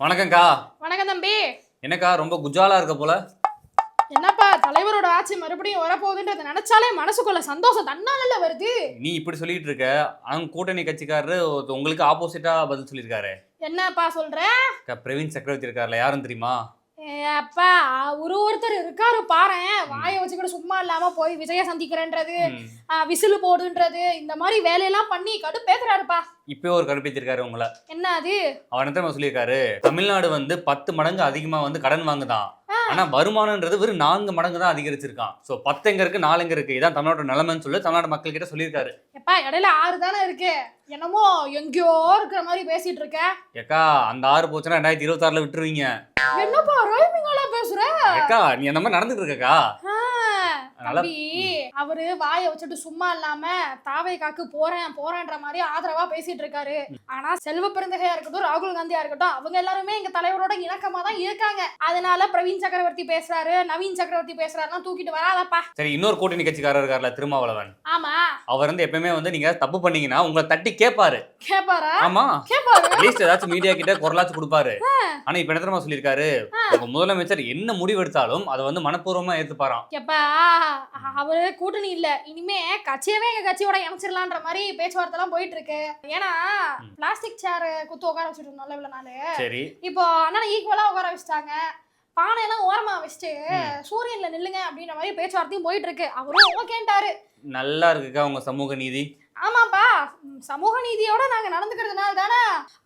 வணக்கம்க்கா. வணக்கம் தம்பி. என்னக்கா ரொம்ப குஜாலா இருக்க போல? என்னப்பா தலைவரோட ஆட்சி மறுபடியும் வரப்போகுதுன்றத நினைச்சாலே மனசுக்குள்ள சந்தோஷம் தன்னால வருது. நீ இப்படி சொல்லிட்டு இருக்க. அவங்க கூட்டணி கட்சிக்காரரு உங்களுக்கு ஆப்போசிட்டா பதில் சொல்லியிருக்காரு. என்னப்பா சொல்ற? பிரவீன் சக்கரவர்த்தி இருக்கார்ல, யாரும் தெரியுமா? அப்பா ஒருத்தர் இருக்காரு பாரேன், வாயை வச்சுக்கிட்டு சும்மா இல்லாம போய் விஜய சந்திக்கிறேன்றது, விசிலு போடுன்றது, இந்த மாதிரி வேலையெல்லாம் பண்ணி கடுப்பேத்துறாருப்பா. இப்போ ஒரு கடுப்பேத்திருக்காரு உங்களை. என்ன அது? அவர் என்ன சொல்லியிருக்காரு, தமிழ்நாடு 10 மடங்கு அதிகமா கடன் வாங்குதான், ஆனா வருமானம்ன்றது வெறும் 4 மடங்கு தான் அதிகரிச்சிருக்கான். சோ 10 எங்க இருக்கு, 4 எங்க இருக்கு, இதான் தமிழ்நாடு நிலைமைன்னு சொல்லி தமிழ்நாடு மக்கள் கிட்ட சொல்லியிருக்காரு. எப்பா இடையில 6 தானே இருக்கு, என்னமோ எங்கேயோ இருக்கிற மாதிரி பேசிட்டு இருக்க. ஏக்கா அந்த 6 போச்சுன்னா 2026ல விட்டுருவீங்க. என்னப்பா ரைமிங்கா பேசுற? ஏக்கா நீ அந்த மாதிரி நடந்துட்டு இருக்கக்கா. தம்பி அவரு வாயை வச்சுட்டு சும்மா இல்லாம தாவேகாக்கு போறேன்ற மாதிரி ஆதரவா பேசிட்டு இருக்காரு. ஆனா செல்வ பெருந்தகையா இருக்கட்டும், ராகுல் காந்தியா இருக்கட்டும், அவங்க எல்லாருமே எங்க தலைவரோட இணக்கமா தான் இருக்காங்க. அதனால பிரவீன் சக்கரவர்த்தி பேசுறாரு, நவீன் சக்கரவர்த்தி பேசுறாருன்னா தூக்கிட்டு வராதப்பா. சரி, இன்னொரு கூட்டணி கட்சிக்காரர் இருக்கார்ல திருமாவளவன். ஆமா, அவர் எப்பவுமே நீங்க தப்பு பண்ணீங்கன்னா உங்களை தட்டி கேட்பாரு. ஆமா, கேட்பாரு. அட்லீஸ்ட் ஏதாச்சும் மீடியா கிட்ட குரலாச்சு கொடுப்பாரு. ஆனா இப்ப என்ன தெரியுமா சொல்லியிருக்காரு, முதலமைச்சர் என்ன முடிவு எடுத்தாலும் அதை மனப்பூர்வமா ஏத்துப்பாராம். எப்பா அவரு கூட்டணி இல்ல, இனிமே கட்சியவே எங்க கட்சியோட இணைச்சிடலான்ற மாதிரி பேச்சுவார்த்தை எல்லாம் போயிட்டு இருக்கு. ஏன்னா பிளாஸ்டிக் சேர் குத்து உட்கார வச்சுட்டு இருந்தோம்ல இவ்வளவு நாளு. சரி, இப்போ அண்ணனை ஈக்குவலா உட்கார வச்சுட்டாங்க, பானையெல்லாம் ஓரமா வச்சுட்டு சூரியன்ல நில்லுங்க அப்படின்ற மாதிரி பேச்சுவார்த்தையும் போயிட்டு இருக்கு. அவரும் ஓகேன்ட்டாரு. நல்லா இருக்குக்கா உங்க சமூக நீதி. ஆமாப்பா, சமூக நீதியோட நாங்க நடந்துக்கிறதுனால தானே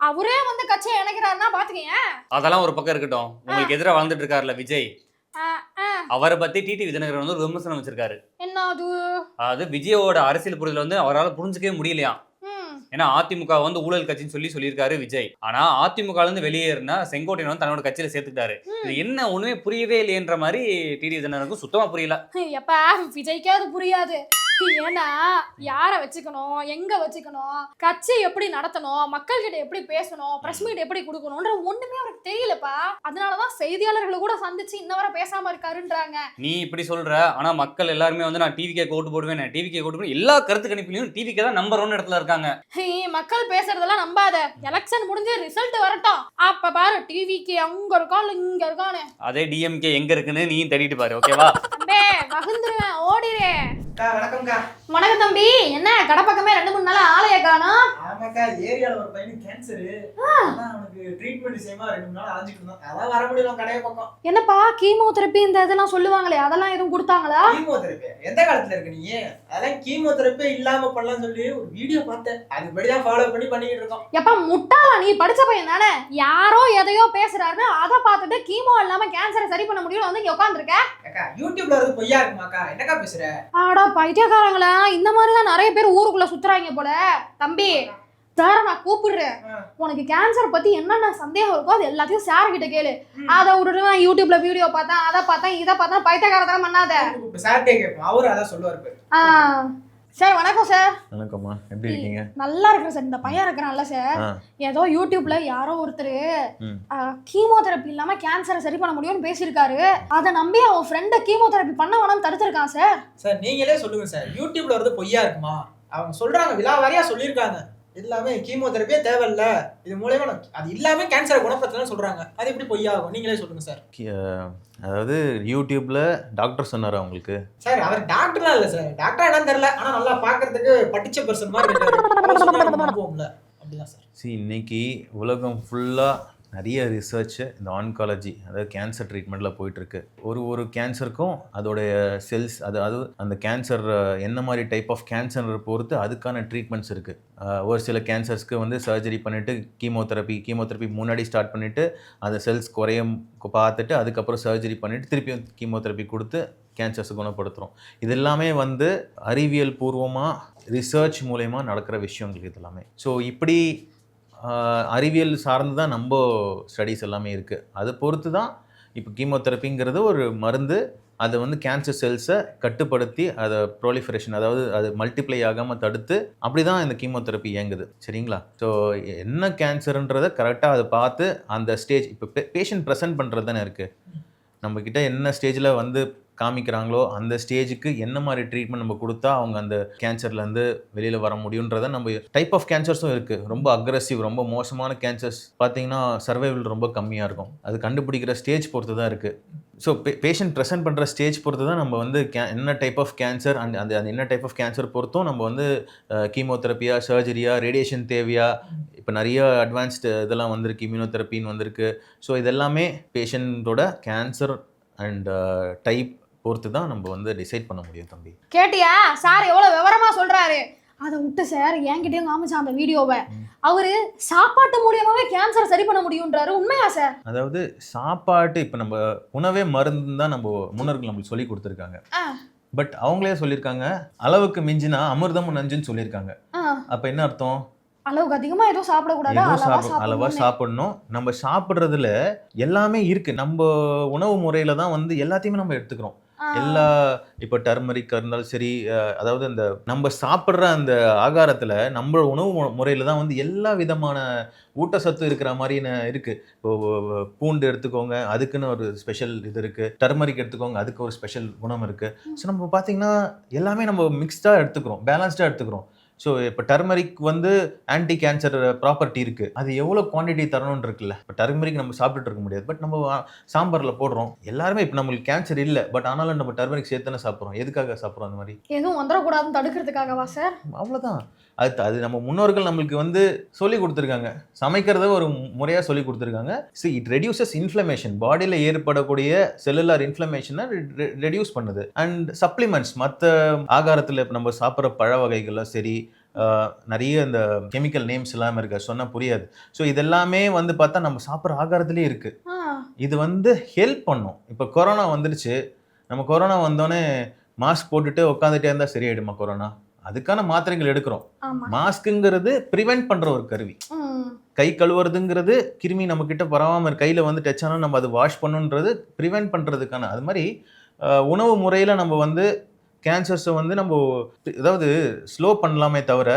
அவரே கட்சியை இணைக்கிறாருன்னா பாத்துக்கீங்க. அதெல்லாம் ஒரு பக்கம் இருக்கட்டும், உங்களுக்கு எதிராக வாழ்ந்துட்டு இருக்காருல்ல விஜய், அவரை பத்தி டிடி விஜயநகர் ஒரு விமர்சனம் வச்சிருக்காரு. என்ன அது? அதாவது விஜயோட அரசியல் புரிதல் அவரால் புரிஞ்சுக்கவே முடியலையா. ஏன்னா அதிமுக ஊழல் கட்சின்னு சொல்லியிருக்காரு விஜய். ஆனா அதிமுக இருந்து வெளியேறினா செங்கோட்டையன் தன்னோட கட்சியில சேர்த்துக்கிட்டாரு. இது என்ன ஒண்ணுமே புரியவே இல்லையன்ற மாதிரி டிடி விஜயநகருக்கு சுத்தமா புரியல. எப்பா விஜய்க்கே அது புரியாது. ஏன்னா யார வச்சுக்கணும், எங்க வச்சுக்கணும், கட்சி எப்படி நடத்தணும், மக்கள் கிட்ட எப்படி பேசணும், பிரஸ் மீட் எப்படி கொடுக்கணும்ன்ற ஒண்ணுமே அவருக்கு தெரியலப்பா. அதனாலதான் செய்தியாளர்களை கூட சந்திச்சு இன்ன வரை பேசாம இருக்காருன்றாங்க. நீ இப்படி சொல்ற, ஆனா மக்கள் எல்லாருமே நான் டிவிக்கே ஓட்டு போடுவேன், டிவிக்கே ஓட்டு போடுவேன், எல்லா கருத்து கணிப்புலயும் டிவிக்கே தான் நம்பர் 1 இடத்துல இருக்காங்க. மக்கள் பேசுறதெல்லாம் நம்பாத, எலெக்ஷன் முடிஞ்சு ரிசல்ட் வரட்டும், அப்ப பாரு டிவிக்கு அங்க இருக்கான் இங்க இருக்கானு. அதே டிஎம்கே எங்க இருக்குன்னு நீ தேடிட்டு பாரு, ஓகேவா? வகுந்துருவேன், ஓடிறேன். வணக்கம்க்கா. வணக்கம் தம்பி. என்ன கடை பக்கமே 2-3 நாளா ஆளைய காணோம்? ஆமாக்கா, ஏரியால ஒரு பையனுக்கு கேன்சர், அவனுக்கு ட்ரீட்மெண்ட் விஷயமா 2 நாள் அலைஞ்சிட்டு இருந்தோம். அதான் வர முடியல கடைய பக்கம். என்னப்பா கீமோதெரபி இந்த இதெல்லாம் சொல்லுவாங்களே, அதெல்லாம் எதுவும் கொடுத்தாங்களா? கீமோதெரபி எந்த காலத்துல இருக்கு நீ? அதெல்லாம் கீமோதெரபி இல்லாம பண்ணலாம்னு சொல்லி ஒரு வீடியோ பார்த்தேன், அதுபடிதான் ஃபாலோ பண்ணிட்டு இருக்கோம். எப்பா முட்டாளா, நீ படிச்ச பையன் தானே? யாரோ எதையோ பேசுறாரு, அதை பார்த்துட்டு கீமோ இல்லாம கேன்சரை சரி பண்ண முடியும்னு இங்க உட்காந்துருக்க. அக்கா யூடியூப்ல இருந்து பொய்யா இருக்குமாக்கா? என்னக்கா பேசுற? ஆடா பைத்தியக்காரங்களா, இந்த மாதிரிதான் நிறைய பேர் ஊருக்குள்ள சுத்துறாங்க போல. தம்பி சார நான் கூப்பிடுறேன், உனக்கு கேன்சர் பத்தி என்னென்ன சந்தேகம் இருக்கோ அது எல்லாத்தையும் சார் கிட்ட கேளு. அதை விட்டுட்டு யூடியூப்ல வீடியோ பார்த்தேன், அதை பார்த்தேன், இதை பார்த்தேன், பைத்தியக்காரத்தனம் பண்ணாத. சார்ட்டே கேட்போம், அவரு அதான் சொல்லுவாரு. சார் வணக்கம் சார். வணக்கம்மா, எப்படி இருக்கீங்க? நல்லா இருக்கிறேன் சார். இந்த பையன் இருக்கிறான்ல சார், ஏதோ யூடியூப்ல யாரோ ஒருத்தர் கீமோதெரபி இல்லாம கேன்சரை சரி பண்ண முடியும்னு பேசியிருக்காரு. அதை நம்பி அவன் ஃப்ரெண்டை கீமோதெரபி பண்ண வேணாம்னு தடுத்திருக்கான் சார். சார் நீங்களே சொல்லுங்க சார், யூடியூப்ல இருந்து பொய்யா இருக்குமா? அவங்க சொல்றாங்க, விலாவாரியா சொல்லியிருக்காங்க, எல்லாமே கீமோதெரபியே தேவையில்ல, இது மூலமா அது இல்லாம கேன்சரை குணப்படுத்தலாம் சொல்றாங்க. அது எப்படி பொய்யாகும்? நீங்களே சொல்லுங்க சார். அதாவது யூடியூப்ல டாக்டர் சொன்னாரா உங்களுக்கு? சார் அவர் டாக்டர்லாம் இல்ல சார், டாக்டரா என்னன்னு தெரியல, ஆனா நல்லா பாக்குறதுக்கு படிச்ச பர்சன் மாதிரி இருக்காரு. அப்படிதான் சார். இன்னைக்கு உலகம் ஃபுல்லா நிறைய ரிசர்ச் இந்த ஆன்காலஜி, அதாவது கேன்சர் ட்ரீட்மெண்ட்டில் போயிட்டுருக்கு. ஒரு கேன்சருக்கும் அதோடைய செல்ஸ், அது அந்த கேன்சர் என்ன மாதிரி டைப் ஆஃப் கேன்சர் பொறுத்து அதுக்கான ட்ரீட்மெண்ட்ஸ் இருக்குது. ஒரு சில கேன்சர்ஸ்க்கு சர்ஜரி பண்ணிவிட்டு கீமோதெரப்பி முன்னாடி ஸ்டார்ட் பண்ணிவிட்டு அந்த செல்ஸ் குறையும் பார்த்துட்டு அதுக்கப்புறம் சர்ஜரி பண்ணிவிட்டு திருப்பியும் கீமோதெரப்பி கொடுத்து கேன்சர்ஸை குணப்படுத்துகிறோம். இது எல்லாமே அறிவியல் பூர்வமாக ரிசர்ச் மூலயமா நடக்கிற விஷயங்கள் இது எல்லாமே. ஸோ இப்படி அறிவியல் சார்ந்து தான் நம்ம ஸ்டடீஸ் எல்லாமே இருக்குது. அதை பொறுத்து தான் இப்போ கீமோதெரப்பிங்கிறது ஒரு மருந்து, அதை கேன்சர் செல்ஸை கட்டுப்படுத்தி அதை ப்ரோலிஃபரேஷன், அதாவது அது மல்டிப்ளை ஆகாமல் தடுத்து அப்படி தான் இந்த கீமோதெரப்பி இயங்குது. சரிங்களா? ஸோ என்ன கேன்சருன்றதை கரெக்டாக அதை பார்த்து அந்த ஸ்டேஜ், இப்போ பேஷண்ட் ப்ரெசென்ட் பண்ணுறது தானே இருக்குது. நம்மக்கிட்ட என்ன ஸ்டேஜில் காமிக்கிறாங்களோ அந்த ஸ்டேஜுக்கு என்ன மாதிரி ட்ரீட்மெண்ட் நம்ம கொடுத்தா அவங்க அந்த கேன்சர்லேருந்து வெளியில் வர முடியுன்றதை நம்ம டைப் ஆஃப் கேன்சர்ஸும் இருக்குது. ரொம்ப அக்ரெசிவ் ரொம்ப மோசமான கேன்சர்ஸ் பார்த்தீங்கன்னா சர்வைவல் ரொம்ப கம்மியாக இருக்கும். அது கண்டுபிடிக்கிற ஸ்டேஜ் பொறுத்து தான் இருக்குது. ஸோ பேஷண்ட் ப்ரெசென்ட் பண்ணுற ஸ்டேஜ் பொறுத்து தான் நம்ம வந்து என்ன டைப் ஆஃப் கேன்சர் அந்த என்ன டைப் ஆஃப் கேன்சர் பொறுத்தும் நம்ம வந்து கீமோதெரப்பியா, சர்ஜரியா, ரேடியேஷன் தேவையா, இப்போ நிறைய அட்வான்ஸ்டு இதெல்லாம் வந்திருக்கு, இம்யூனோதெரப்பின்னு வந்திருக்கு. ஸோ இதெல்லாமே பேஷண்ட்டோட கேன்சர் அண்ட் டைப் பொறுத்து தான் நம்ம வந்து டிசைட் பண்ண முடியும். தம்பி கேட்டியா சார் எவ்வளவு விவரமா சொல்றாரு? அதை விட்டு சார் என்கிட்டயும் காமிச்சா அந்த வீடியோவை. அவரு சாப்பாட்டு மூலியமாவே கேன்சர் சரி பண்ண முடியும்ன்றாரு. உண்மையா சார்? அதாவது சாப்பாட்டு இப்போ நம்ம உணவே மருந்து தான் நம்ம முன்னோர்கள் நம்மளுக்கு சொல்லி கொடுத்துருக்காங்க. பட் அவங்களே சொல்லியிருக்காங்க அளவுக்கு மிஞ்சினா அமிர்தமும் நஞ்சுன்னு சொல்லியிருக்காங்க. அப்போ என்ன அர்த்தம்? அளவுக்கு அதிகமா எதுவும் சாப்பிடக்கூடாது, அளவா சாப்பிடணும். நம்ம சாப்பிட்றதுல எல்லாமே இருக்கு. நம்ம உணவு முறையில தான் வந்து எல்லாத்தையுமே நம்ம எடுத்துக்கிறோம். எல்லா இப்போ டர்மரிக் இருந்தாலும் சரி, அதாவது அந்த நம்ம சாப்பிட்ற அந்த ஆகாரத்துல நம்ம உணவு முறையில தான் வந்து எல்லா விதமான ஊட்டச்சத்து இருக்கிற மாதிரி இருக்கு. இப்போ பூண்டு எடுத்துக்கோங்க, அதுக்குன்னு ஒரு ஸ்பெஷல் இது இருக்கு. டர்மரிக் எடுத்துக்கோங்க, அதுக்கு ஒரு ஸ்பெஷல் குணம் இருக்கு. ஸோ நம்ம பார்த்தீங்கன்னா எல்லாமே நம்ம மிக்ஸ்டாக எடுத்துக்கிறோம், பேலன்ஸ்டாக எடுத்துக்கிறோம். ஸோ இப்போ டர்மரிக் வந்து ஆன்டி கேன்சர் ப்ராப்பர்ட்டி இருக்குது. அது எவ்வளோ குவான்டிட்டி தரணும்னு இருக்குல்ல. இப்போ டர்மரிக் நம்ம சாப்பிட்டுட்டு இருக்க முடியாது. பட் நம்ம சாம்பாரில் போடுறோம். எல்லாருமே இப்போ நம்மளுக்கு கேன்சர் இல்லை, பட் ஆனாலும் நம்ம டர்மரிக் சேர்த்துன்னு சாப்பிட்றோம். எதுக்காக சாப்பிட்றோம்? அந்த மாதிரி எதுவும் வந்துடக்கூடாதுன்னு தடுக்கிறதுக்காகவா சார்? அவ்வளோதான். அது நம்ம முன்னோர்கள் நம்மளுக்கு வந்து சொல்லி கொடுத்துருக்காங்க. சமைக்கிறத ஒரு முறையாக சொல்லி கொடுத்துருக்காங்க. It reduces inflammation. பாடியில் ஏற்படக்கூடிய செல்லுலார் இன்ஃப்ளமேஷனை ரெடியூஸ் பண்ணுது. அண்ட் சப்ளிமெண்ட்ஸ் மற்ற ஆகாரத்தில் இப்போ நம்ம சாப்பிட்ற பழ வகைகள்லாம் சரி, நிறைய இந்த கெமிக்கல் நேம்ஸ் எல்லாம் இருக்கு, சொன்னால் புரியாது. ஸோ இதெல்லாமே வந்து பார்த்தா நம்ம சாப்பிட்ற ஆகாரத்திலே இருக்கு. இது வந்து ஹெல்ப் பண்ணும். இப்போ கொரோனா வந்துடுச்சு. நம்ம கொரோனா வந்தோடனே மாஸ்க் போட்டுட்டு உட்காந்துட்டே இருந்தால் சரியாயிடுமா கொரோனா? அதுக்கான மாத்திரைகள் எடுக்கிறோம். மாஸ்க்குங்கிறது ப்ரிவென்ட் பண்ற ஒரு கருவி. கை கழுவுறதுங்கிறது கிருமி நம்ம கிட்ட பரவாம கையில வந்து டச் ஆனா நம்ம அது வாஷ் பண்ணுன்றது ப்ரிவென்ட் பண்றதுக்கான. அது மாதிரி உணவு முறையில நம்ம வந்து கேன்சர்ஸை வந்து நம்ம அதாவது ஸ்லோ பண்ணலாமே தவிர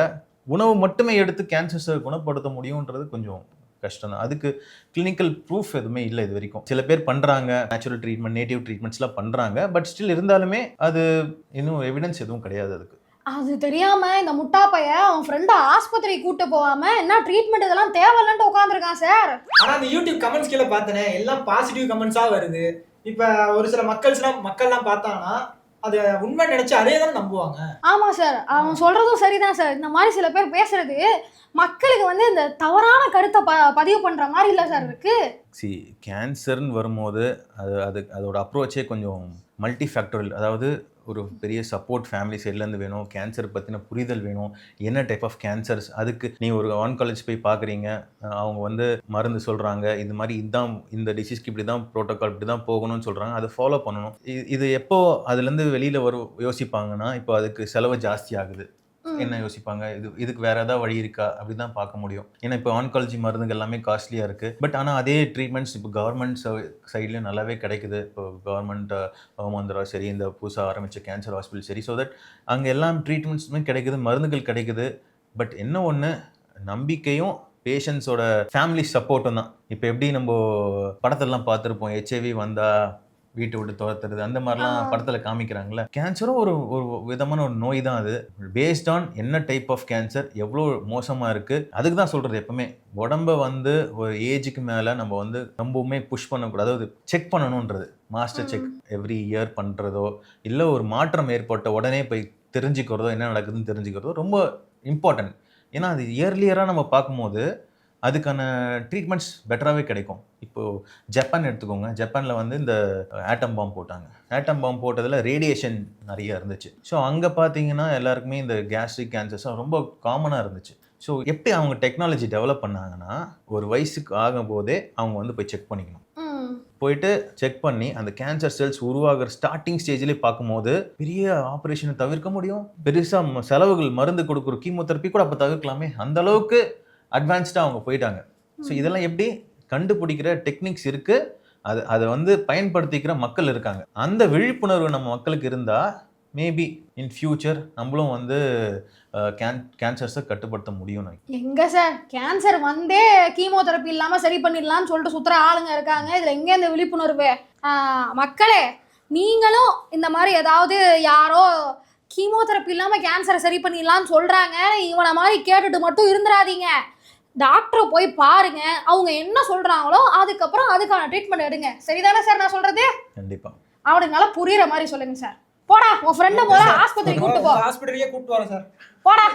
உணவு மட்டுமே எடுத்து கேன்சர்ஸை குணப்படுத்த முடியும்ன்றது கொஞ்சம் கஷ்டம் தான். அதுக்கு கிளினிக்கல் ப்ரூஃப் எதுவுமே இல்லை இது வரைக்கும். சில பேர் பண்ணுறாங்க, நேச்சுரல் ட்ரீட்மெண்ட், நேட்டிவ் ட்ரீட்மெண்ட்ஸ்லாம் பண்ணுறாங்க. பட் ஸ்டில் இருந்தாலுமே அது இன்னும் எவிடன்ஸ் எதுவும் கிடையாது அதுக்கு. அது தெரியாம இந்த முட்டா பையன் அவன் ஃப்ரெண்டை ஆஸ்பத்திரி கூட்டு போகாம என்ன ட்ரீட்மெண்ட் இதெல்லாம் தேவையில்லைன்ட்டு உட்காந்துருக்கான் சார். ஆனா அந்த யூடியூப் கமெண்ட்ஸ் கீழே பார்த்தனே எல்லாம் பாசிட்டிவ் கமெண்ட்ஸா வருது. இப்ப ஒரு சில மக்கள்லாம் பார்த்தாங்கன்னா அது உண்மை நினைச்சு அதே தான் நம்புவாங்க. ஆமா சார், அவன் சொல்றதும் சரிதான் சார். இந்த மாதிரி சில பேர் பேசுறது மக்களுக்கு வந்து இந்த தவறான கருத்தை பதிவு பண்ற மாதிரி இல்லை சார் இருக்கு. கேன்சர்னு வரும்போது அதோட அப்ரோச்சே கொஞ்சம் மல்டி ஃபேக்டரல். அதாவது ஒரு பெரிய சப்போர்ட் ஃபேமிலி சைட்லேருந்து வேணும். கேன்சர் பற்றின புரிதல் வேணும். என்ன டைப் ஆஃப் கேன்சர்ஸ், அதுக்கு நீங்கள் ஒரு ஆன்காலஜி போய் பார்க்குறீங்க, அவங்க வந்து மருந்து சொல்கிறாங்க, இது மாதிரி இதுதான் இந்த டிசீஸ்க்கு இப்படி தான் ப்ரோட்டோகால் இப்படி தான் போகணும்னு சொல்கிறாங்க, அதை ஃபாலோ பண்ணணும். இது எப்போ அதுலேருந்து வெளியில் யோசிப்பாங்கன்னா இப்போ அதுக்கு செலவு ஜாஸ்தி ஆகுது. என்ன யோசிப்பாங்க, இதுக்கு வேற ஏதாவது வழி இருக்கா அப்படி தான் பார்க்க முடியும். ஏன்னா இப்போ ஆன்காலஜி மருந்துகள் எல்லாமே காஸ்ட்லியாக இருக்குது. பட் ஆனால் அதே ட்ரீட்மெண்ட்ஸ் இப்போ கவர்மெண்ட் சைட்லேயும் நல்லாவே கிடைக்குது. இப்போ கவர்மெண்ட் ஹோமந்திரா சரி, இந்த புதுசாக ஆரம்பித்த கேன்சர் ஹாஸ்பிட்டல் சரி, ஸோ தட் அங்கே எல்லாம் ட்ரீட்மெண்ட்ஸுமே கிடைக்குது, மருந்துகள் கிடைக்குது. பட் என்ன ஒன்று, நம்பிக்கையும் பேஷண்ட்ஸோட ஃபேமிலி சப்போர்ட்டும் தான். இப்போ எப்படி நம்ம படத்தெல்லாம் பார்த்துருப்போம், HIV வந்தால் வீட்டை விட்டு துரத்துறது, அந்த மாதிரிலாம் படத்தில் காமிக்கிறாங்களே. கேன்சரும் ஒரு விதமான ஒரு நோய் தான். அது பேஸ்ட் ஆன் என்ன டைப் ஆஃப் கேன்சர் எவ்வளோ மோசமாக இருக்குது அதுக்கு தான் சொல்கிறது. எப்பவுமே உடம்பை வந்து ஒரு ஏஜுக்கு மேலே நம்ம வந்து ரொம்பவுமே புஷ் பண்ணக்கூடாது. அதாவது செக் பண்ணணுன்றது, மாஸ்டர் செக் எவ்ரி இயர் பண்ணுறதோ, இல்லை ஒரு மாற்றம் ஏற்பட்ட உடனே போய் தெரிஞ்சுக்கிறதோ, என்ன நடக்குதுன்னு தெரிஞ்சுக்கிறதோ ரொம்ப இம்பார்ட்டன்ட். ஏன்னா அது இயர்லியராக நம்ம பார்க்கும்போது அதுக்கான ட்ரீட்மெண்ட்ஸ் பெட்டராகவே கிடைக்கும். இப்போது ஜப்பான் எடுத்துக்கோங்க. ஜப்பானில் வந்து இந்த ஆட்டம் பாம் போட்டாங்க. ஆட்டம் பாம் போட்டதில் ரேடியேஷன் நிறைய இருந்துச்சு. ஸோ அங்கே பார்த்தீங்கன்னா எல்லாருக்குமே இந்த கேஸ்ட்ரிக் கேன்சர்ஸும் ரொம்ப காமனாக இருந்துச்சு. ஸோ எப்படி அவங்க டெக்னாலஜி டெவலப் பண்ணாங்கன்னா, ஒரு வயசுக்கு ஆகும்போதே அவங்க வந்து போய் செக் பண்ணிக்கணும். போயிட்டு செக் பண்ணி அந்த கேன்சர் செல்ஸ் உருவாகிற ஸ்டார்டிங் ஸ்டேஜ்லேயே பார்க்கும்போது பெரிய ஆப்ரேஷனை தவிர்க்க முடியும். பெருசாக செலவுகள், மருந்து கொடுக்குற கீமோதெரப்பி கூட அப்போ தவிர்க்கலாமே. அந்த அளவுக்கு அட்வான்ஸ்டாக அவங்க போயிட்டாங்க. ஸோ இதெல்லாம் எப்படி கண்டுபிடிக்கிற டெக்னிக்ஸ் இருக்குது. அதை வந்து பயன்படுத்திக்கிற மக்கள் இருக்காங்க. அந்த விழிப்புணர்வு நம்ம மக்களுக்கு இருந்தால் மேபி இன் ஃபியூச்சர் நம்மளும் வந்து கேன்சர்ஸை கட்டுப்படுத்த முடியும். எங்க சார் கேன்சர் வந்தே கீமோதெரப்பி இல்லாமல் சரி பண்ணிடலாம்னு சொல்லிட்டு சுற்றுற ஆளுங்க இருக்காங்க. இதில் எங்கே இந்த விழிப்புணர்வு? மக்களே, நீங்களும் இந்த மாதிரி ஏதாவது யாரோ கீமோதெரப்பி இல்லாம கேன்சரை சரி பண்ணிடலாம்னு சொல்றாங்க, இவனை மாதிரி கேட்டுட்டு மட்டும் இருந்துடாதீங்க. டாக்டரை போய் பாருங்க, அவங்க என்ன சொல்றாங்களோ அதுக்கப்புறம் அதுக்கான ட்ரீட்மெண்ட் எடுங்க. சரிதானே சார் நான் சொல்றது? கண்டிப்பா. அவனுக்கு நல்லா புரியுற மாதிரி சொல்லுங்க சார். போடா உன் ஃப்ரெண்டை போல ஆஸ்பத்திரி கூட்டு போ. ஹாஸ்பிட்டலுக்கே கூட்டு வரேன் சார். போடா.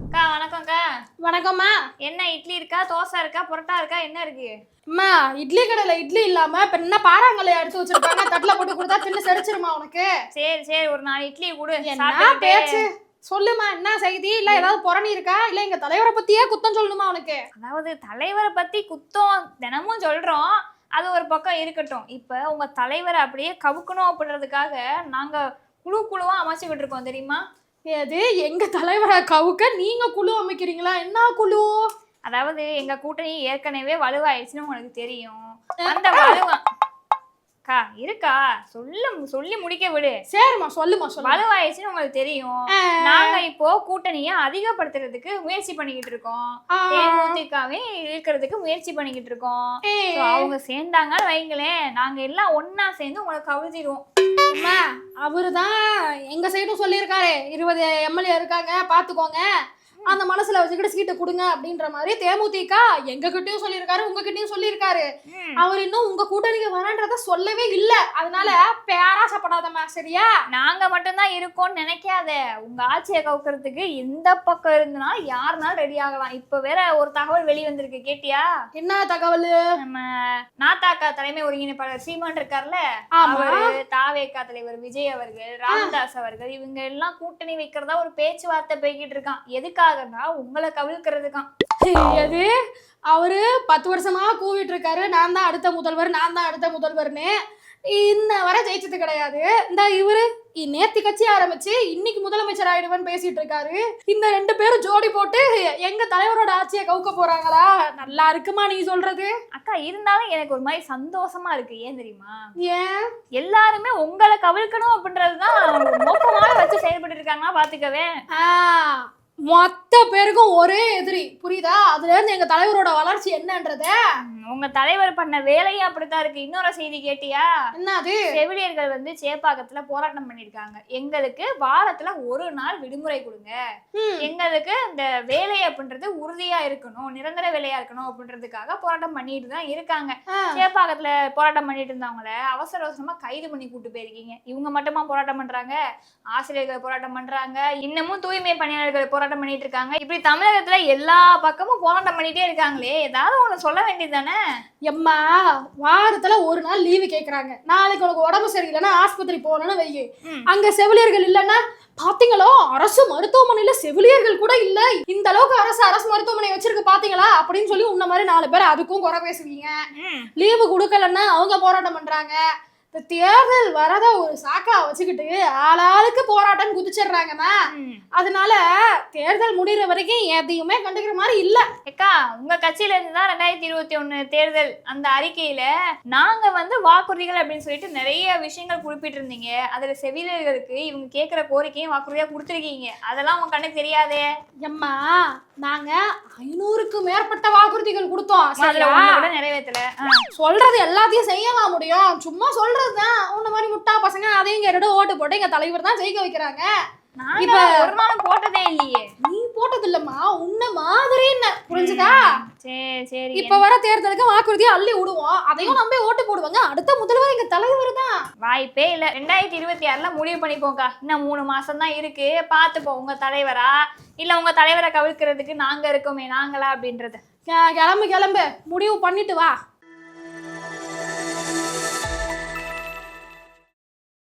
அக்கா வணக்கம்க்கா. வணக்கம்மா. என்ன இட்லி இருக்கா, தோசை இருக்கா, புரோட்டா இருக்கா, என்ன இருக்கு? அம்மா இட்லி கடையில இட்லி இல்லாம இப்ப என்ன பாறாங்கல்ல எடுத்து வச்சிருக்காங்க, தட்டுல போட்டு கொடுத்தா தின்னு செரிச்சிருமா உனக்கு? சரி சரி, ஒரு 4 இட்லி கொடு. என்ன பேச்சு சொல்லுமா, என்ன செய்தி? இல்ல ஏதாவது புறணி இருக்கா, இல்ல எங்க தலைவரை பத்தியே குத்தம் சொல்லணுமா உனக்கு? அதாவது தலைவரை பத்தி குத்தம் தினமும் சொல்றோம், அது ஒரு பக்கம் இருக்கட்டும். இப்ப உங்க தலைவரை அப்படியே கவுக்கணும் அப்படின்றதுக்காக நாங்க குழுவா அமைச்சுக்கிட்டு இருக்கோம் தெரியுமா? ஏது எங்க தலைவரை கவுக்க நீங்க குழு அமைக்கிறீங்களா? என்ன குழு? அதாவது எங்க கூட்டணி ஏற்கனவே வலுவாயிடுச்சுன்னு உங்களுக்கு தெரியும். அந்த வலுவா அக்கா இருக்கா, சொல்லி முடிக்க விடு. சரிம்மா சொல்லுமா சொல்லு. வலுவாயிடுச்சுன்னு உங்களுக்கு தெரியும். நாங்க இப்போ கூட்டணியை அதிகப்படுத்துறதுக்கு முயற்சி பண்ணிக்கிட்டு இருக்கோம். தேமுதிகவே இழுக்கிறதுக்கு முயற்சி பண்ணிக்கிட்டு இருக்கோம். So, அவங்க சேர்ந்தாங்கன்னு வைங்களேன், நாங்க எல்லாம் ஒன்னா சேர்ந்து உங்களை கவிழ்த்திடுவோம். அம்மா அவருதான் எங்க சைடும் சொல்லியிருக்காரு, 20 எம்எல்ஏ இருக்காங்க பாத்துக்கோங்க, அந்த மனசுல வச்சுக்கிட்டு சீட்டை கொடுங்க அப்படின்ற மாதிரி தேமுதிக எங்க கிட்டயும் சொல்லியிருக்காரு, உங்ககிட்டயும் சொல்லியிருக்காரு. அவர் இன்னும் உங்க கூட்டணிக்கு வரன்றத சொல்லவே இல்ல. அதனால பேராசப்படாதம்மா, சரியா? நாங்க மட்டும்தான் இருக்கோம்னு நினைக்காத. உங்க ஆட்சியை கவுக்கிறதுக்கு எந்த பக்கம் இருந்தனாலும் யாருனாலும் ரெடி ஆகலாம். இப்ப வேற ஒரு தகவல் வெளிவந்திருக்கு, கேட்டியா? என்ன தகவல்? நம்ம நாத்தாக்கா தலைமை ஒருங்கிணைப்பாளர் சீமான் இருக்கார்ல, அவரு, தாவேக்கா தலைவர் விஜய் அவர்கள், ராமதாஸ் அவர்கள், இவங்க எல்லாம் கூட்டணி வைக்கிறதா ஒரு பேச்சுவார்த்தை போய்கிட்டு இருக்கான். எதுக்காகனா உங்களை கவிழ்க்கிறதுக்கான். அது அவரு 10 வருஷமா கூவிட்டு இருக்காரு, நான் தான் அடுத்த முதல்வர், நான் தான் அடுத்த முதல்வர்னு. இன்ன வரை ஜெயிச்சது கிடையாது. இந்த இவரு நேத்தி கட்சி ஆரம்பிச்சு இன்னைக்கு முதலமைச்சர் ஆயிடுவேன்னு பேசிட்டு இருக்காரு. இந்த 2 பேரும் ஜோடி போட்டு எங்க தலைவரோட ஆட்சியை கவுக்க போறாங்களா? நல்லா இருக்குமா நீ சொல்றது? அக்கா இருந்தாலும் எனக்கு ஒரு மாதிரி சந்தோஷமா இருக்கு. ஏன் தெரியுமா? ஏன்? எல்லாருமே உங்களை கவிழ்க்கணும் அப்படின்றதுதான் நோக்கமாக வச்சு செயல்பட்டு இருக்காங்கன்னா பாத்துக்கவே. மொத்த பேருக்கும் ஒரே எதிரி, புரியுதா? அதுல இருந்து எங்க தலைவரோட வளர்ச்சி என்னன்றத. உங்க தலைவர் பண்ண வேலையும் அப்படித்தான் இருக்கு. இன்னொரு செய்தி கேட்டியா? என்னது? செவிலியர்கள் வந்து சேப்பாக்கத்துல போராட்டம் பண்ணிருக்காங்க. எங்களுக்கு வாரத்துல 1 நாள் விடுமுறை கொடுங்க, எங்களுக்கு இந்த வேலை அப்படின்றது உறுதியா இருக்கணும், நிரந்தர வேலையா இருக்கணும் அப்படின்றதுக்காக போராட்டம் பண்ணிட்டு தான் இருக்காங்க. சேப்பாக்கத்துல போராட்டம் பண்ணிட்டு இருந்தவங்கள அவசர அவசரமா கைது பண்ணி கூட்டு போயிருக்கீங்க. இவங்க மட்டுமா போராட்டம் பண்றாங்க? ஆசிரியர்கள் போராட்டம் பண்றாங்க, இன்னமும் தூய்மை பணியாளர்கள் போராட்டம் பண்ணிட்டு இருக்காங்க. இப்படி தமிழகத்துல எல்லா பக்கமும் போராட்டம் பண்ணிட்டே இருக்காங்களே, ஏதாவது ஒண்ணு சொல்ல வேண்டியதுதானே? எம்மா வாரத்துல 1 நாள் லீவு கேக்குறாங்க. நாளைக்கு உனக்கு உடம்பு சரியில்லைன்னா ஆஸ்பத்திரி போகணும்னு வையு, அங்க செவிலியர்கள் இல்லைன்னா பாத்தீங்களா அரசு மருத்துவமனையில செவிலியர்கள் கூட இல்ல, இந்த அளவுக்கு அரசு மருத்துவமனை வச்சிருக்கு பாத்தீங்களா அப்படின்னு சொல்லி உன்ன மாதிரி 4 பேர் அதுக்கும் குறை பேசுவீங்க. லீவு கொடுக்கலன்னா அவங்க போராட்டம் பண்றாங்க. இந்த தேர்தல் வரத ஒரு சாக்கா வச்சுக்கிட்டு ஆளாளுக்கு போராட்டம் குதிச்சிடுறாங்கம்மா. அதனால தேர்தல் முடிகிற வரைக்கும் எதையுமே கண்டுக்கிற மாதிரி இல்ல. அக்கா உங்க கட்சியில இருந்துதான் 2021 தேர்தல் அந்த அறிக்கையில நாங்க வந்து வாக்குறுதிகள் அப்படின்னு சொல்லிட்டு நிறைய விஷயங்கள் குறிப்பிட்டு இருந்தீங்க. அதுல செவிலியர்களுக்கு இவங்க கேட்கிற கோரிக்கையும் வாக்குறுதியா கொடுத்துருக்கீங்க. அதெல்லாம் உங்க கண்ணுக்கு தெரியாதே? எம்மா நாங்க 500க்கு மேற்பட்ட வாக்குறுதிகள் கொடுத்தோம். நிறைவேற்றல. சொல்றது எல்லாத்தையும் செய்யவா முடியும்? சும்மா சொல்றதுதான். உன்ன மாதிரி முட்டா பசங்க அதையும் கேட்டுட்டு ஓட்டு போட்டு எங்க தலைவர் தான் ஜெயிக்க வைக்கிறாங்க. இப்ப ஒரு நாளும் போட்டதே இல்லையே. நீ போட்டது இல்லம்மா, உன்ன மாதிரி என்ன, புரிஞ்சுதா? சரி சரி. இப்ப வர தேர்தலுக்கு வாக்குறுதியை அள்ளி விடுவோம், அதையும் நம்பி ஓட்டு போடுவாங்க. அடுத்த முதல்வர் எங்க தலைவர் தான். வாய்ப்பே இல்ல. 2026ல முடிவு பண்ணிப்போங்கக்கா. இன்னும் 3 மாசம் தான் இருக்கு. பாத்துப்போம் உங்க தலைவரா இல்ல உங்க தலைவரை கவிழ்க்கிறதுக்கு நாங்க இருக்கோமே நாங்களா அப்படின்றது. கிளம்பு முடிவு பண்ணிட்டு வா.